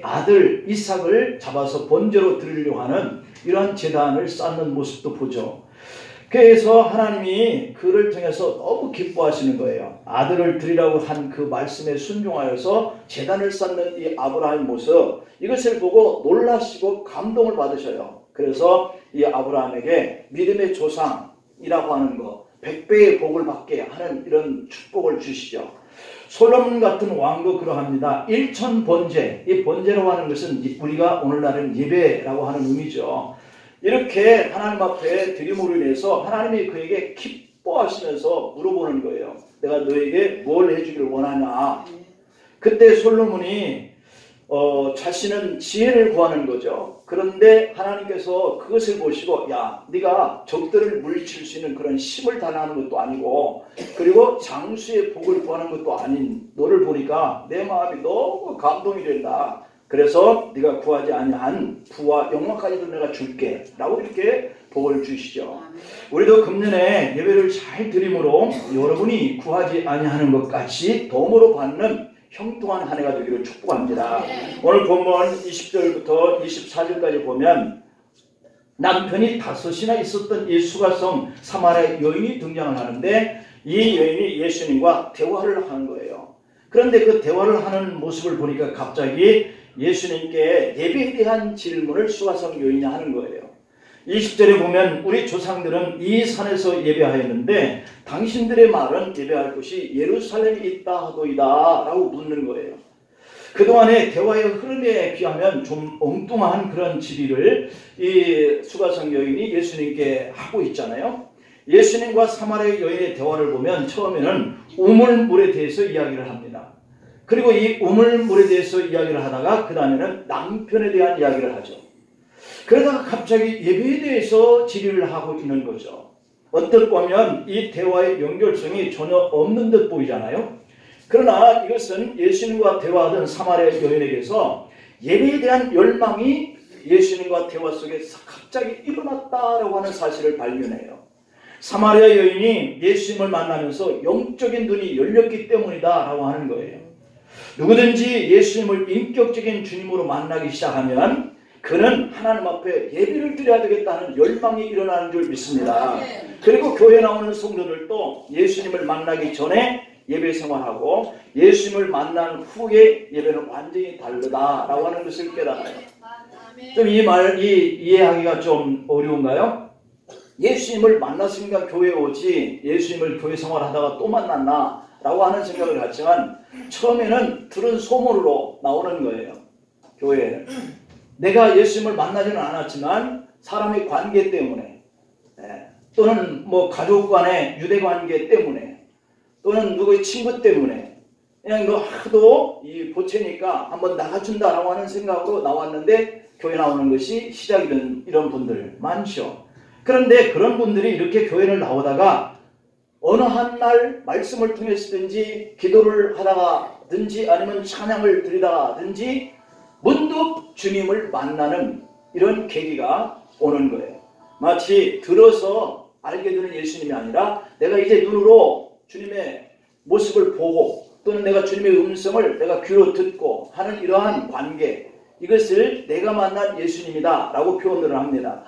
아들 이삭을 잡아서 번제로 드리려고 하는 이러한 제단을 쌓는 모습도 보죠. 그래서 하나님이 그를 통해서 너무 기뻐하시는 거예요. 아들을 드리라고 한 그 말씀에 순종하여서 제단을 쌓는 이 아브라함의 모습, 이것을 보고 놀라시고 감동을 받으셔요. 그래서 이 아브라함에게 믿음의 조상이라고 하는 거, 100배의 복을 받게 하는 이런 축복을 주시죠. 솔로몬 같은 왕도 그러합니다. 일천 번제, 이 번제라고 하는 것은 우리가 오늘날은 예배라고 하는 의미죠. 이렇게 하나님 앞에 드림으로 인해서 하나님이 그에게 기뻐하시면서 물어보는 거예요. 내가 너에게 뭘 해주기를 원하냐. 그때 솔로몬이 자신은 지혜를 구하는 거죠. 그런데 하나님께서 그것을 보시고, 야, 네가 적들을 물리칠 수 있는 그런 힘을 다하는 것도 아니고, 그리고 장수의 복을 구하는 것도 아닌 너를 보니까 내 마음이 너무 감동이 된다. 그래서 네가 구하지 아니한 부와 영광까지도 내가 줄게 라고 이렇게 복을 주시죠. 우리도 금년에 예배를 잘 드림으로 여러분이 구하지 아니하는 것 같이 덤으로 받는 형통한 한 해가 되기를 축복합니다. 오늘 본문 20절부터 24절까지 보면 남편이 5이나 있었던 이 수가성 사마리아 여인이 등장을 하는데, 이 여인이 예수님과 대화를 하는 거예요. 그런데 그 대화를 하는 모습을 보니까 갑자기 예수님께 예배에 대한 질문을 수가성 여인이 하는 거예요. 20절에 보면 우리 조상들은 이 산에서 예배하였는데 당신들의 말은 예배할 곳이 예루살렘에 있다 하도이다 라고 묻는 거예요. 그동안의 대화의 흐름에 비하면 좀 엉뚱한 그런 질의를 이 수가성 여인이 예수님께 하고 있잖아요. 예수님과 사마리아 여인의 대화를 보면 처음에는 우물물에 대해서 이야기를 합니다. 그리고 이 우물물에 대해서 이야기를 하다가 그 다음에는 남편에 대한 이야기를 하죠. 그러다가 갑자기 예배에 대해서 질의를 하고 있는 거죠. 어떻게 보면 이 대화의 연결성이 전혀 없는 듯 보이잖아요. 그러나 이것은 예수님과 대화하던 사마리아 여인에게서 예배에 대한 열망이 예수님과 대화 속에서 갑자기 일어났다라고 하는 사실을 발견해요. 사마리아 여인이 예수님을 만나면서 영적인 눈이 열렸기 때문이다 라고 하는 거예요. 누구든지 예수님을 인격적인 주님으로 만나기 시작하면 그는 하나님 앞에 예배를 드려야 되겠다는 열망이 일어나는 줄 믿습니다. 그리고 교회에 나오는 성도들도 예수님을 만나기 전에 예배 생활하고 예수님을 만난 후에 예배는 완전히 다르다라고 하는 것을 깨달아요. 좀 이해하기가 좀 어려운가요? 예수님을 만났으니까 교회에 오지 예수님을 교회 생활하다가 또 만났나 라고 하는 생각을 갖지만 처음에는 들은 소문으로 나오는 거예요. 교회에는. 내가 예수님을 만나지는 않았지만 사람의 관계 때문에 또는 뭐 가족 간의 유대 관계 때문에 또는 누구의 친구 때문에 그냥 너 하도 이 보채니까 한번 나가준다라고 하는 생각으로 나왔는데 교회 나오는 것이 시작이 된 이런 분들 많죠. 그런데 그런 분들이 이렇게 교회를 나오다가 어느 한 날 말씀을 통해서든지 기도를 하다가든지 아니면 찬양을 드리다든지 문득 주님을 만나는 이런 계기가 오는 거예요. 마치 들어서 알게 되는 예수님이 아니라 내가 이제 눈으로 주님의 모습을 보고 또는 내가 주님의 음성을 내가 귀로 듣고 하는 이러한 관계, 이것을 내가 만난 예수님이다 라고 표현을 합니다.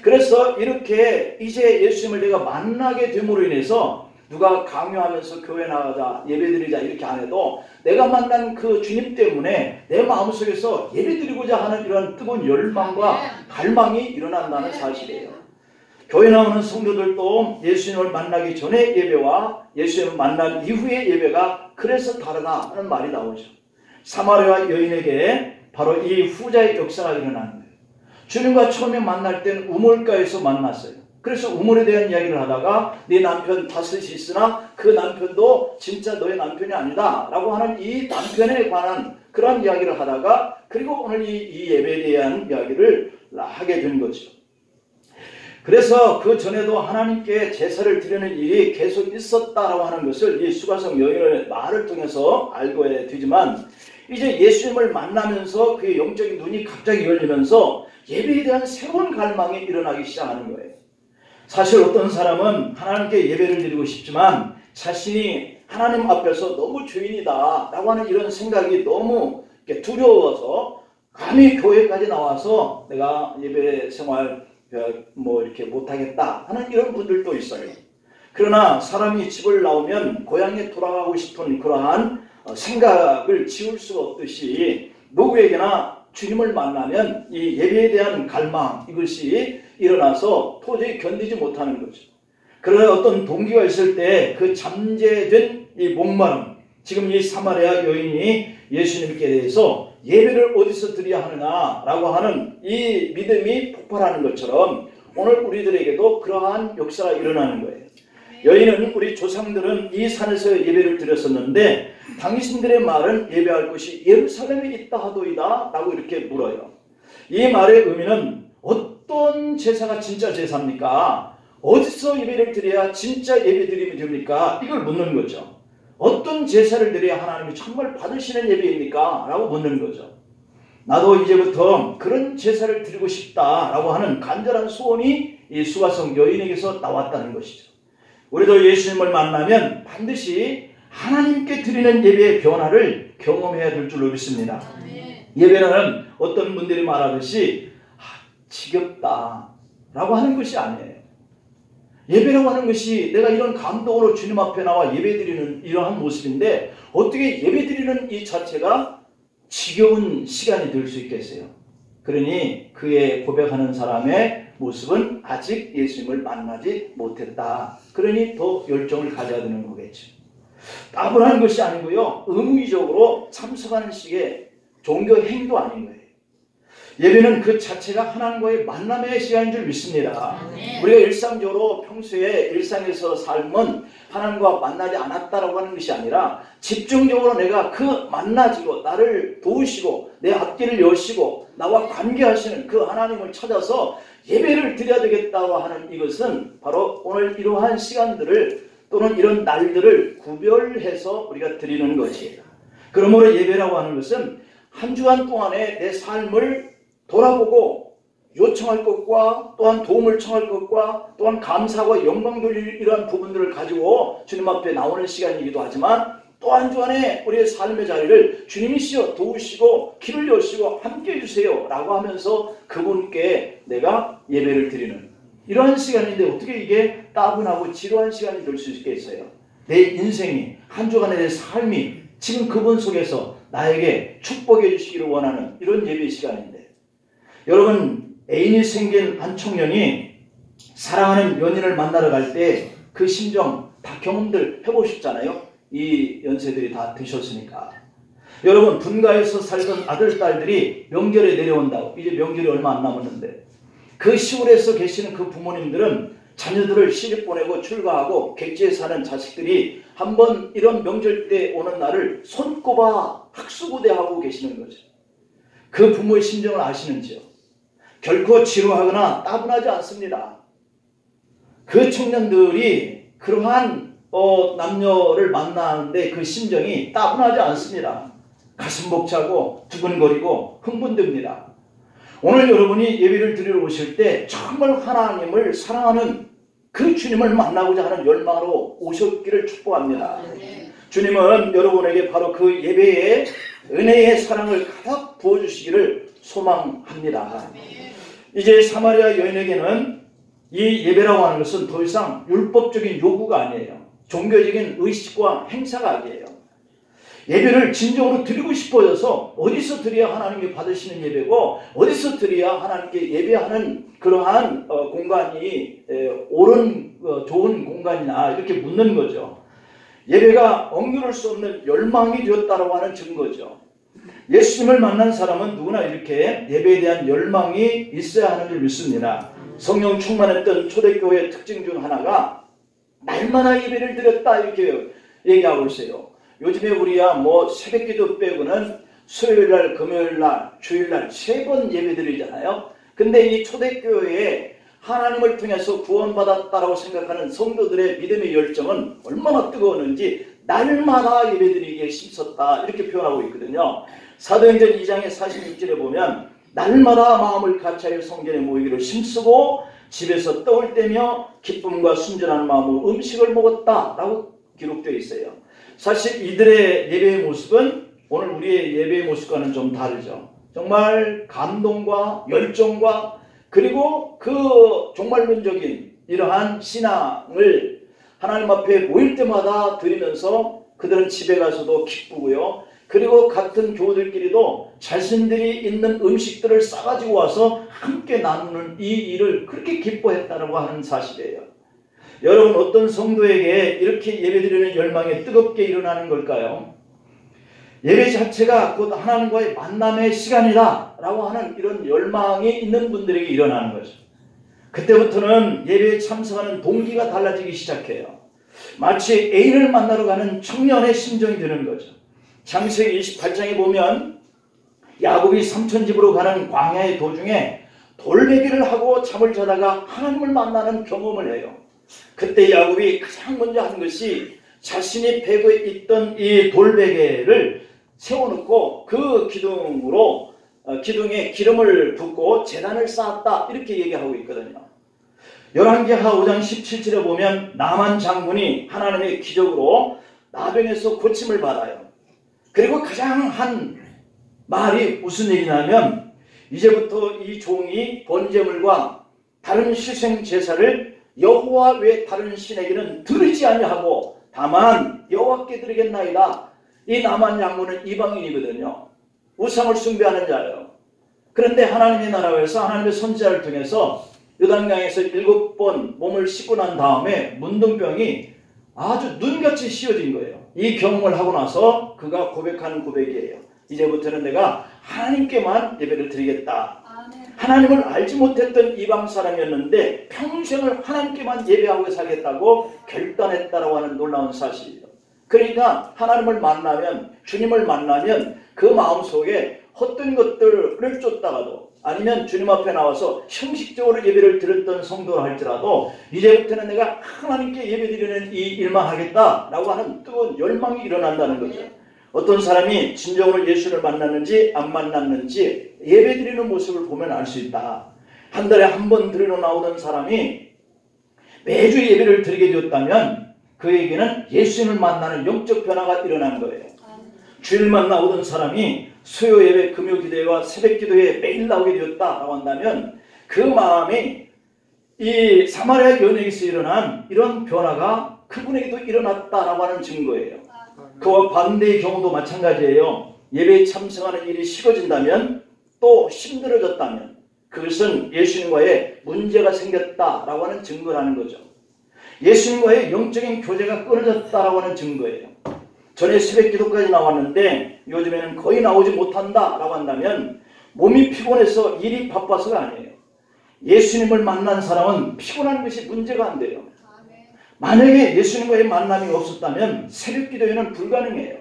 그래서 이렇게 이제 예수님을 내가 만나게 됨으로 인해서 누가 강요하면서 교회 나가자 예배드리자 이렇게 안 해도 내가 만난 그 주님 때문에 내 마음속에서 예배드리고자 하는 이런 뜨거운 열망과 갈망이 일어난다는 사실이에요. 교회 나오는 성도들도 예수님을 만나기 전에 예배와 예수님을 만난 이후의 예배가 그래서 다르다는 말이 나오죠. 사마리아 여인에게 바로 이 후자의 역사가 일어나는 거예요. 주님과 처음에 만날 때는 우물가에서 만났어요. 그래서 우물에 대한 이야기를 하다가 네 남편 다섯이 있으나 그 남편도 진짜 너의 남편이 아니다 라고 하는 이 남편에 관한 그런 이야기를 하다가 그리고 오늘 이 예배에 대한 이야기를 하게 된 거죠. 그래서 그 전에도 하나님께 제사를 드리는 일이 계속 있었다라고 하는 것을 이 수가성 여인의 말을 통해서 알게 되지만 이제 예수님을 만나면서 그의 영적인 눈이 갑자기 열리면서 예배에 대한 새로운 갈망이 일어나기 시작하는 거예요. 사실 어떤 사람은 하나님께 예배를 드리고 싶지만 자신이 하나님 앞에서 너무 죄인이다 라고 하는 이런 생각이 너무 두려워서 감히 교회까지 나와서 내가 예배 생활 뭐 이렇게 못하겠다 하는 이런 분들도 있어요. 그러나 사람이 집을 나오면 고향에 돌아가고 싶은 그러한 생각을 지울 수가 없듯이 누구에게나 주님을 만나면 이 예배에 대한 갈망 이것이 일어나서 도저히 견디지 못하는 거죠. 그러나 어떤 동기가 있을 때 그 잠재된 이 목마름, 지금 이 사마리아 여인이 예수님께 대해서 예배를 어디서 드려야 하느냐라고 하는 이 믿음이 폭발하는 것처럼 오늘 우리들에게도 그러한 역사가 일어나는 거예요. 여인은 우리 조상들은 이 산에서 예배를 드렸었는데 당신들의 말은 예배할 곳이 예루살렘에 있다 하도이다 라고 이렇게 물어요. 이 말의 의미는 어떤 제사가 진짜 제사입니까? 어디서 예배를 드려야 진짜 예배 드림이 됩니까? 이걸 묻는 거죠. 어떤 제사를 드려야 하나님이 정말 받으시는 예배입니까? 라고 묻는 거죠. 나도 이제부터 그런 제사를 드리고 싶다라고 하는 간절한 소원이 이 수가성 여인에게서 나왔다는 것이죠. 우리도 예수님을 만나면 반드시 하나님께 드리는 예배의 변화를 경험해야 될 줄로 믿습니다. 예배는 어떤 분들이 말하듯이 지겹다 라고 하는 것이 아니에요. 예배라고 하는 것이 내가 이런 감동으로 주님 앞에 나와 예배드리는 이러한 모습인데 어떻게 예배드리는 이 자체가 지겨운 시간이 될 수 있겠어요? 그러니 그의 고백하는 사람의 모습은 아직 예수님을 만나지 못했다. 그러니 더 열정을 가져야 되는 거겠죠. 따분한 것이 아니고요. 의무적으로 참석하는 식의 종교 행위도 아닌 거예요. 예배는 그 자체가 하나님과의 만남의 시간인 줄 믿습니다. 우리가 일상적으로 평소에 일상에서 삶은 하나님과 만나지 않았다라고 하는 것이 아니라 집중적으로 내가 그 만나지고 나를 도우시고 내 앞길을 여시고 나와 관계하시는 그 하나님을 찾아서 예배를 드려야 되겠다고 하는 이것은 바로 오늘 이러한 시간들을 또는 이런 날들을 구별해서 우리가 드리는 것이에요. 그러므로 예배라고 하는 것은 한 주간 동안에 내 삶을 돌아보고 요청할 것과 또한 도움을 청할 것과 또한 감사와 영광 돌릴 이러한 부분들을 가지고 주님 앞에 나오는 시간이기도 하지만 또 한 주간에 우리의 삶의 자리를 주님이시여 도우시고 길을 여시고 함께 해주세요 라고 하면서 그분께 내가 예배를 드리는 이러한 시간인데 어떻게 이게 따분하고 지루한 시간이 될 수 있겠어요? 내 인생이 한 주간의 내 삶이 지금 그분 속에서 나에게 축복해 주시기를 원하는 이런 예배 시간인데 여러분 애인이 생긴 한 청년이 사랑하는 연인을 만나러 갈 때 그 심정 다 경험들 해보셨잖아요. 이 연세들이 다 되셨으니까. 여러분 분가에서 살던 아들 딸들이 명절에 내려온다고 이제 명절이 얼마 안 남았는데 그 시골에서 계시는 그 부모님들은 자녀들을 시집 보내고 출가하고 객지에 사는 자식들이 한번 이런 명절 때 오는 날을 손꼽아 학수고대하고 계시는 거죠. 그 부모의 심정을 아시는지요? 결코 지루하거나 따분하지 않습니다. 그 청년들이 그러한 남녀를 만나는데 그 심정이 따분하지 않습니다. 가슴 벅차고 두근거리고 흥분됩니다. 오늘 여러분이 예배를 드리러 오실 때 정말 하나님을 사랑하는 그 주님을 만나고자 하는 열망으로 오셨기를 축복합니다. 주님은 여러분에게 바로 그 예배의 은혜의 사랑을 가득 부어주시기를 소망합니다. 이제 사마리아 여인에게는 이 예배라고 하는 것은 더 이상 율법적인 요구가 아니에요. 종교적인 의식과 행사가 아니에요. 예배를 진정으로 드리고 싶어져서 어디서 드려야 하나님께 받으시는 예배고 어디서 드려야 하나님께 예배하는 그러한 공간이 옳은 좋은 공간이냐 이렇게 묻는 거죠. 예배가 억누를 수 없는 열망이 되었다라고 하는 증거죠. 예수님을 만난 사람은 누구나 이렇게 예배에 대한 열망이 있어야 하는 줄 믿습니다. 성령 충만했던 초대교회의 특징 중 하나가 날마다 예배를 드렸다 이렇게 얘기하고 있어요. 요즘에 우리야 뭐 새벽기도 빼고는 수요일날, 금요일날, 주일날 3번 예배드리잖아요. 근데 이 초대교회에 하나님을 통해서 구원받았다라고 생각하는 성도들의 믿음의 열정은 얼마나 뜨거웠는지 날마다 예배드리기에 힘썼다 이렇게 표현하고 있거든요. 사도행전 2장의 46절에 보면 날마다 마음을 같이하여 성전에 모이기를 힘쓰고 집에서 떡을 떼며 기쁨과 순전한 마음으로 음식을 먹었다라고 기록되어 있어요. 사실 이들의 예배의 모습은 오늘 우리의 예배의 모습과는 좀 다르죠. 정말 감동과 열정과 그리고 그 종말론적인 이러한 신앙을 하나님 앞에 모일 때마다 드리면서 그들은 집에 가서도 기쁘고요. 그리고 같은 교우들끼리도 자신들이 있는 음식들을 싸가지고 와서 함께 나누는 이 일을 그렇게 기뻐했다고 하는 사실이에요. 여러분, 어떤 성도에게 이렇게 예배드리는 열망이 뜨겁게 일어나는 걸까요? 예배 자체가 곧 하나님과의 만남의 시간이다 라고 하는 이런 열망이 있는 분들에게 일어나는 거죠. 그때부터는 예배에 참석하는 동기가 달라지기 시작해요. 마치 애인을 만나러 가는 청년의 심정이 드는 거죠. 창세기 28장에 보면 야곱이 삼촌집으로 가는 광야의 도중에 돌베개를 하고 잠을 자다가 하나님을 만나는 경험을 해요. 그때 야곱이 가장 먼저 한 것이 자신이 배고에 있던 이 돌베개를 세워놓고 그 기둥에 기름을 붓고 제단을 쌓았다, 이렇게 얘기하고 있거든요. 열왕기하 5장 17절에 보면 나만 장군이 하나님의 기적으로 나병에서 고침을 받아요. 그리고 가장 한 말이 무슨 얘기냐면 이제부터 이 종이 번제물과 다른 희생 제사를 여호와 외 다른 신에게는 드리지 아니하고 다만 여호와께 드리겠나이다. 이 나만 장군은 이방인이거든요. 우상을 숭배하는 자예요. 그런데 하나님의 나라에서 하나님의 선지자를 통해서 요단강에서 7번 몸을 씻고 난 다음에 문둥병이 아주 눈같이 씌어진 거예요. 이 경험을 하고 나서 그가 고백하는 고백이에요. 이제부터는 내가 하나님께만 예배를 드리겠다. 하나님을 알지 못했던 이방 사람이었는데 평생을 하나님께만 예배하고 살겠다고 결단했다라고 하는 놀라운 사실이에요. 그러니까 하나님을 만나면, 주님을 만나면 그 마음속에 헛된 것들을 쫓다가도 아니면 주님 앞에 나와서 형식적으로 예배를 드렸던 성도라 할지라도 이제부터는 내가 하나님께 예배드리는 이 일만 하겠다라고 하는 뜨거운 열망이 일어난다는 거죠. 어떤 사람이 진정으로 예수를 만났는지 안 만났는지 예배드리는 모습을 보면 알 수 있다. 한 달에 한 번 드리러 나오던 사람이 매주 예배를 드리게 되었다면 그에게는 예수님을 만나는 영적 변화가 일어난 거예요. 주일만 나오던 사람이 수요 예배, 금요 기도회와 새벽 기도회에 매일 나오게 되었다라고 한다면 그 마음이 이 사마리아 연예에서 일어난 이런 변화가 그분에게도 일어났다라고 하는 증거예요. 그와 반대의 경우도 마찬가지예요. 예배에 참석하는 일이 식어진다면 또 힘들어졌다면 그것은 예수님과의 문제가 생겼다라고 하는 증거라는 거죠. 예수님과의 영적인 교제가 끊어졌다라고 하는 증거예요. 전에 새벽 기도까지 나왔는데 요즘에는 거의 나오지 못한다라고 한다면 몸이 피곤해서 일이 바빠서가 아니에요. 예수님을 만난 사람은 피곤한 것이 문제가 안 돼요. 만약에 예수님과의 만남이 없었다면 새벽 기도에는 불가능해요.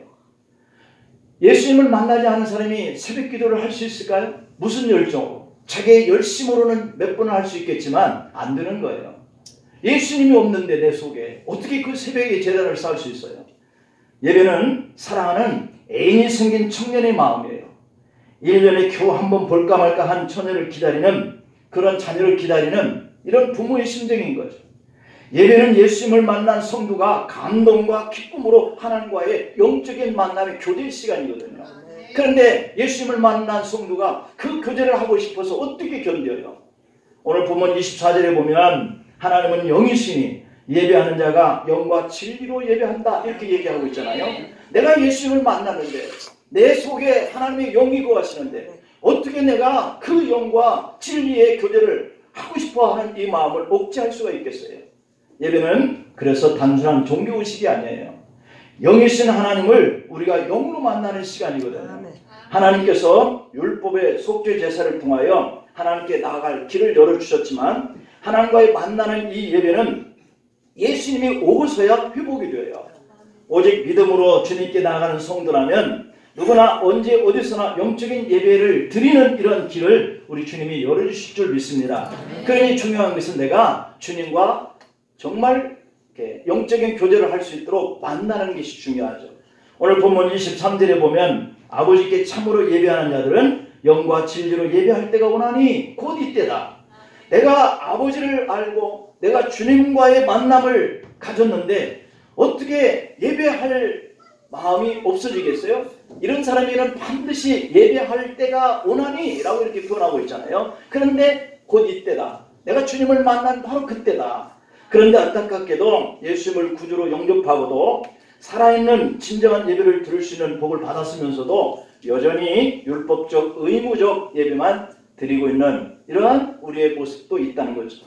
예수님을 만나지 않은 사람이 새벽 기도를 할 수 있을까요? 무슨 열정으로? 자기의 열심으로는 몇 번을 할 수 있겠지만 안 되는 거예요. 예수님이 없는데 내 속에 어떻게 그 새벽에 제단을 쌓을 수 있어요? 예배는 사랑하는 애인이 생긴 청년의 마음이에요. 1년에 겨우 한 번 볼까 말까 한 처녀를 기다리는, 그런 자녀를 기다리는 이런 부모의 심정인 거죠. 예배는 예수님을 만난 성도가 감동과 기쁨으로 하나님과의 영적인 만남의 교제 시간이거든요. 그런데 예수님을 만난 성도가 그 교제를 하고 싶어서 어떻게 견뎌요? 오늘 본문 24절에 보면 하나님은 영이시니 예배하는 자가 영과 진리로 예배한다, 이렇게 얘기하고 있잖아요. 내가 예수님을 만났는데 내 속에 하나님의 영이 거하시는데 어떻게 내가 그 영과 진리의 교제를 하고 싶어하는 이 마음을 억제할 수가 있겠어요? 예배는 그래서 단순한 종교의식이 아니에요. 영이신 하나님을 우리가 영으로 만나는 시간이거든요. 하나님께서 율법의 속죄 제사를 통하여 하나님께 나아갈 길을 열어주셨지만 하나님과의 만나는 이 예배는 예수님이 오고서야 회복이 돼요. 오직 믿음으로 주님께 나아가는 성도라면 누구나 언제 어디서나 영적인 예배를 드리는 이런 길을 우리 주님이 열어주실 줄 믿습니다. 그러니 중요한 것은 내가 주님과 정말 영적인 교제를 할 수 있도록 만나는 것이 중요하죠. 오늘 본문 23절에 보면 아버지께 참으로 예배하는 자들은 영과 진리로 예배할 때가 오나니 곧 이때다. 내가 아버지를 알고 내가 주님과의 만남을 가졌는데 어떻게 예배할 마음이 없어지겠어요? 이런 사람에게는 반드시 예배할 때가 오나니 라고 이렇게 표현하고 있잖아요. 그런데 곧 이때다. 내가 주님을 만난 바로 그때다. 그런데 안타깝게도 예수님을 구주로 영접하고도 살아있는 진정한 예배를 드릴 수 있는 복을 받았으면서도 여전히 율법적 의무적 예배만 드리고 있는 이러한 우리의 모습도 있다는 거죠.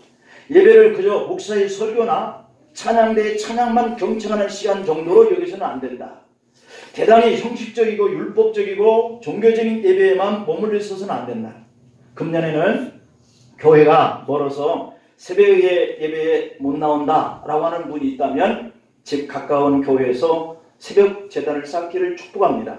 예배를 그저 목사의 설교나 찬양대의 찬양만 경청하는 시간 정도로 여기서는 안 된다. 대단히 형식적이고 율법적이고 종교적인 예배에만 머물러 있어서는 안 된다. 금년에는 교회가 멀어서 새벽에 예배에 못 나온다라고 하는 분이 있다면 집 가까운 교회에서 새벽 제단을 쌓기를 축복합니다.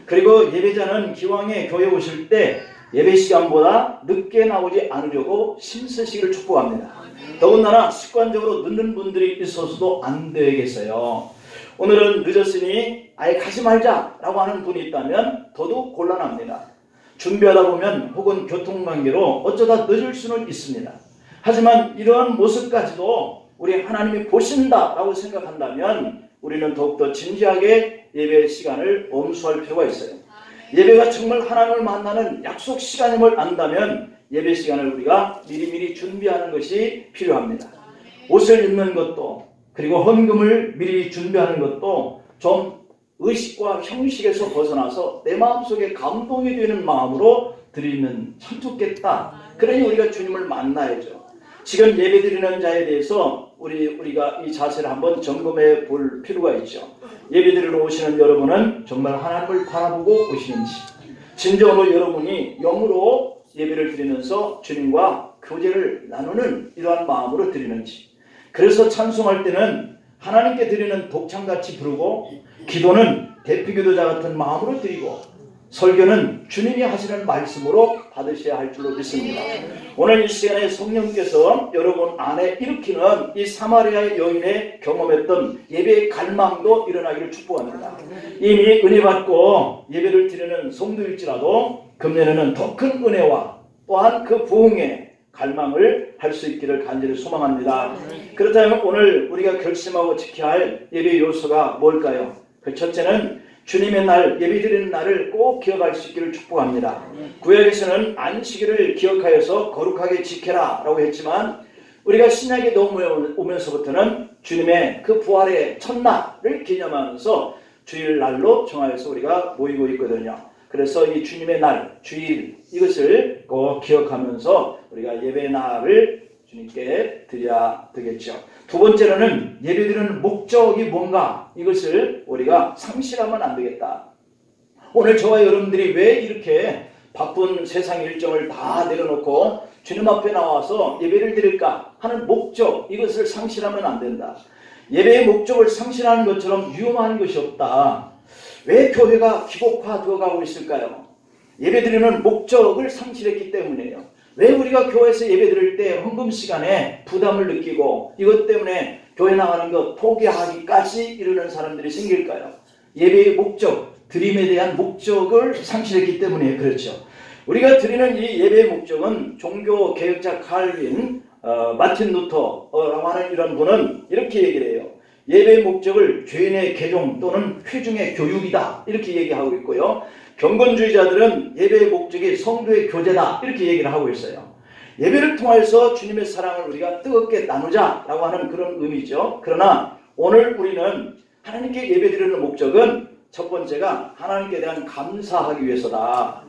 그리고 예배자는 기왕에 교회 오실 때 예배 시간보다 늦게 나오지 않으려고 힘쓰시기를 축복합니다. 더군다나 습관적으로 늦는 분들이 있어서도 안 되겠어요. 오늘은 늦었으니 아예 가지 말자라고 하는 분이 있다면 더더욱 곤란합니다. 준비하다 보면 혹은 교통관계로 어쩌다 늦을 수는 있습니다. 하지만 이러한 모습까지도 우리 하나님이 보신다라고 생각한다면 우리는 더욱더 진지하게 예배 시간을 엄수할 필요가 있어요. 예배가 정말 하나님을 만나는 약속 시간임을 안다면 예배 시간을 우리가 미리미리 준비하는 것이 필요합니다. 옷을 입는 것도 그리고 헌금을 미리 준비하는 것도 좀 의식과 형식에서 벗어나서 내 마음속에 감동이 되는 마음으로 드리면 참 좋겠다. 그러니 우리가 주님을 만나야죠. 지금 예배드리는 자에 대해서 우리가 이 자세를 한번 점검해 볼 필요가 있죠. 예배드리러 오시는 여러분은 정말 하나님을 바라보고 오시는지, 진정으로 여러분이 영으로 예배를 드리면서 주님과 교제를 나누는 이러한 마음으로 드리는지, 그래서 찬송할 때는 하나님께 드리는 독창같이 부르고, 기도는 대피기도자 같은 마음으로 드리고, 설교는 주님이 하시는 말씀으로 받으셔야 할 줄로 믿습니다. 오늘 이 시간에 성령께서 여러분 안에 일으키는 이 사마리아의 여인의 경험했던 예배의 갈망도 일어나기를 축복합니다. 이미 은혜 받고 예배를 드리는 성도일지라도 금년에는 더 큰 은혜와 또한 그 부흥의 갈망을 할 수 있기를 간절히 소망합니다. 그렇다면 오늘 우리가 결심하고 지켜야 할 예배 요소가 뭘까요? 그 첫째는 주님의 날, 예배드리는 날을 꼭 기억할 수 있기를 축복합니다. 구약에서는 안식일을 기억하여서 거룩하게 지켜라 라고 했지만 우리가 신약에 넘어오면서부터는 주님의 그 부활의 첫날을 기념하면서 주일날로 정하여서 우리가 모이고 있거든요. 그래서 이 주님의 날, 주일 이것을 꼭 기억하면서 우리가 예배 날을 주님께 드려야 되겠죠. 두 번째로는 예배드리는 목적이 뭔가 이것을 우리가 상실하면 안 되겠다. 오늘 저와 여러분들이 왜 이렇게 바쁜 세상 일정을 다 내려놓고 주님 앞에 나와서 예배를 드릴까 하는 목적, 이것을 상실하면 안 된다. 예배의 목적을 상실하는 것처럼 위험한 것이 없다. 왜 교회가 기복화되어 가고 있을까요? 예배드리는 목적을 상실했기 때문이에요. 왜 우리가 교회에서 예배드릴 때 헌금 시간에 부담을 느끼고 이것 때문에 교회 나가는 것 포기하기까지 이르는 사람들이 생길까요? 예배의 목적, 드림에 대한 목적을 상실했기 때문에 그렇죠. 우리가 드리는 이 예배의 목적은 종교 개혁자 칼빈, 마틴 루터라고 하는 이런 분은 이렇게 얘기를 해요. 예배의 목적을 죄인의 개종 또는 회중의 교육이다 이렇게 얘기하고 있고요. 경건주의자들은 예배의 목적이 성도의 교제다 이렇게 얘기를 하고 있어요. 예배를 통해서 주님의 사랑을 우리가 뜨겁게 나누자라고 하는 그런 의미죠. 그러나 오늘 우리는 하나님께 예배드리는 목적은 첫 번째가 하나님께 대한 감사하기 위해서다.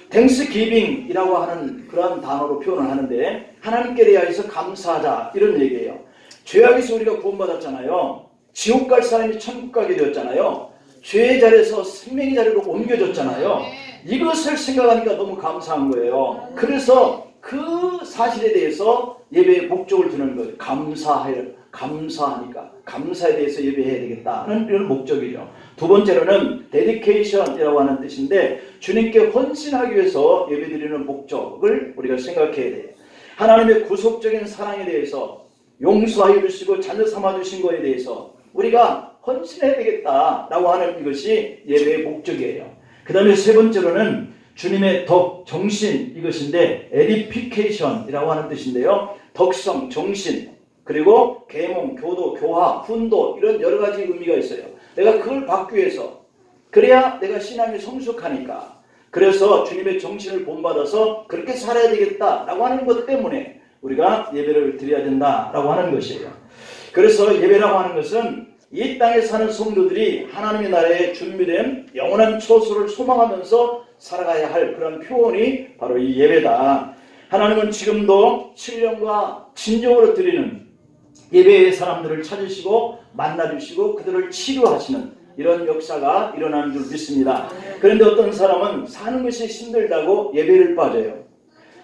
땡스기빙이라고 하는 그러한 단어로 표현을 하는데 하나님께 대하여서 감사하자 이런 얘기예요. 죄악에서 우리가 구원받았잖아요. 지옥 갈 사람이 천국 가게 되었잖아요. 죄의 자리에서 생명의 자리로 옮겨졌잖아요. 이것을 생각하니까 너무 감사한 거예요. 그래서 그 사실에 대해서 예배의 목적을 두는 거예요. 감사하니까 감사에 대해서 예배해야 되겠다는 이런 목적이죠. 두 번째로는 데디케이션이라고 하는 뜻인데 주님께 헌신하기 위해서 예배드리는 목적을 우리가 생각해야 돼요. 하나님의 구속적인 사랑에 대해서 용서하여 주시고 자녀 삼아 주신 것에 대해서 우리가 헌신해야 되겠다라고 하는 이것이 예배의 목적이에요. 그 다음에 세 번째로는 주님의 덕, 정신 이것인데 에디피케이션이라고 하는 뜻인데요. 덕성, 정신, 그리고 계몽, 교도, 교화, 훈도 이런 여러 가지 의미가 있어요. 내가 그걸 받기 위해서 그래야 내가 신앙이 성숙하니까. 그래서 주님의 정신을 본받아서 그렇게 살아야 되겠다라고 하는 것 때문에 우리가 예배를 드려야 된다라고 하는 것이에요. 그래서 예배라고 하는 것은 이 땅에 사는 성도들이 하나님의 나라에 준비된 영원한 처소를 소망하면서 살아가야 할 그런 표현이 바로 이 예배다. 하나님은 지금도 신령과 진정으로 드리는 예배의 사람들을 찾으시고 만나주시고 그들을 치료하시는 이런 역사가 일어나는 줄 믿습니다. 그런데 어떤 사람은 사는 것이 힘들다고 예배를 빠져요.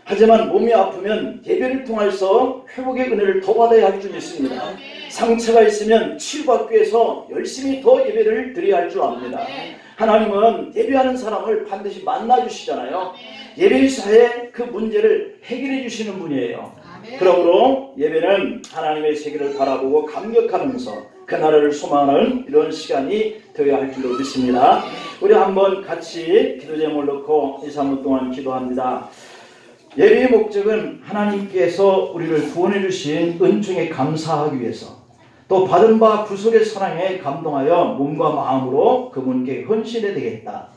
하지만 몸이 아프면 예배를 통해서 회복의 은혜를 더 받아야 할 줄 믿습니다. 상처가 있으면 치유받기 위해서 열심히 더 예배를 드려야 할 줄 압니다. 하나님은 예배하는 사람을 반드시 만나주시잖아요. 예배사에 그 문제를 해결해 주시는 분이에요. 그러므로 예배는 하나님의 세계를 바라보고 감격하면서 그 나라를 소망하는 이런 시간이 되어야 할 줄로 믿습니다. 우리 한번 같이 기도 제목을 놓고 2, 3분 동안 기도합니다. 예배의 목적은 하나님께서 우리를 구원해 주신 은총에 감사하기 위해서, 또 받은 바 구속의 사랑에 감동하여 몸과 마음으로 그분께 헌신해야 되겠다.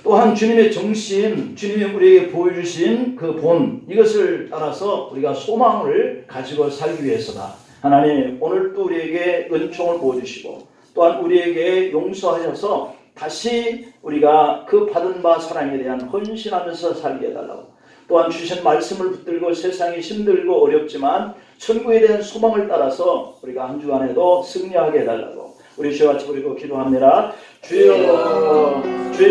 또한 주님의 정신, 주님이 우리에게 보여주신 그 본, 이것을 따라서 우리가 소망을 가지고 살기 위해서다. 하나님, 오늘 또 우리에게 은총을 보여주시고 또한 우리에게 용서하셔서 다시 우리가 그 받은 바 사랑에 대한 헌신하면서 살게 해달라고. 또한 주신 말씀을 붙들고 세상이 힘들고 어렵지만 천국에 대한 소망을 따라서 우리가 한 주간에도 승리하게 해달라고 우리 주와 같이 부르고 기도합니다. 주여, 주여.